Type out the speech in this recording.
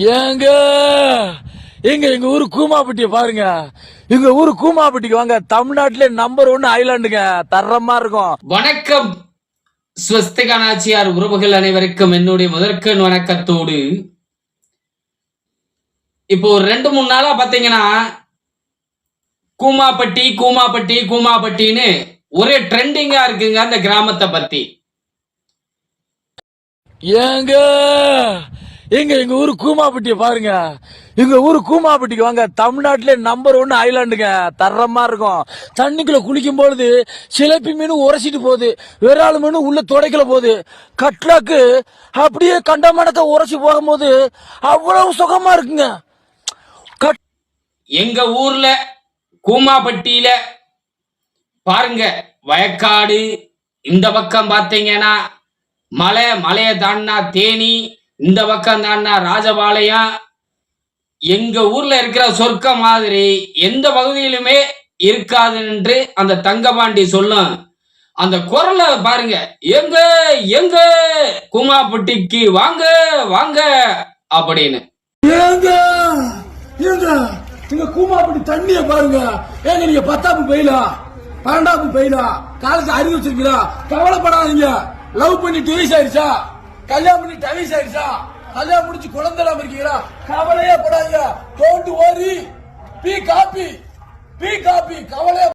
ஏங்க எங்க எங்க ஊரு கூமாப்பட்டிய பாருங்க. எங்க ஊரு கூமாப்பட்டிக்கு வாங்க. தமிழ்நாட்டிலே நம்பர் 1 ஐலாண்டுங்க. தரமா இருக்கும். வணக்கம் ஸ்வஸ்திக நாச்சியார் உறவுகள் அனைவருக்கும் என்னுடைய முதற்கண் வணக்கத்தோடு, இப்போ ஒரு 2-3 நாளா பாத்தீங்கன்னா கூமாப்பட்டி கூமாப்பட்டி கூமாப்பட்டின்னு ஒரே ட்ரெண்டிங்கா இருக்குங்க அந்த கிராமத்தை பத்தி. ஏங்க எங்க எங்க ஊரு கூமாப்பட்டிய பாருங்க. எங்க ஊரு கூமாப்பட்டிக்கு வாங்க. தமிழ்நாட்டிலே நம்பர் 1 ஐலாண்டுங்க. தரமா இருக்கும். தண்ணிக்குள்ள குளிக்கும் பொழுது சிலப்பி மீன் உரைச்சிட்டு போகுது, விரால் மீன் உள்ள துடைக்கல போகுது, கட்லாக்கு அப்படியே கண்டமானத்தை உரைச்சி போகும்போது அவ்வளவு சுகமா இருக்குங்க. எங்க ஊர்ல கூமாப்பட்டியில பாருங்க, வயக்காடு, இந்த பக்கம் பாத்தீங்கன்னா மலையை தாண்டினா தேனி, இந்த பக்கம் தாண்டினா ராஜபாளையம். எங்க ஊர்ல இருக்கிற சொர்க்க மாதிரி எந்த பகுதியிலுமே இருக்காது என்று அந்த தங்கபாண்டி சொல்லும். அந்த குரலை பாருங்க, எங்க எங்க கூமாப்பட்டிக்கு வாங்க வாங்க அப்படின்னு. ஏங்க ஏங்க நீங்க கூமாப்பட்டி தண்ணிய பாருங்க. ஏங்க நீங்க 10ஆம் பெயிலா 12ஆம் பெயிலா காலேஜ் அறிவு வச்சிருக்கீங்களா? கவலைப்படாதீங்க. லவ் பண்ணி டிவைஸ் ஆயிடுச்சா? கல்யாணம் பண்ணி டிவைஸ் ஆயிடுச்சா? கல்யாணம் முடிச்சு குழந்தை இல்லாம இருக்கீங்களா? கவலையே படாதீங்க. Don't worry. பி காப்பி கவலையே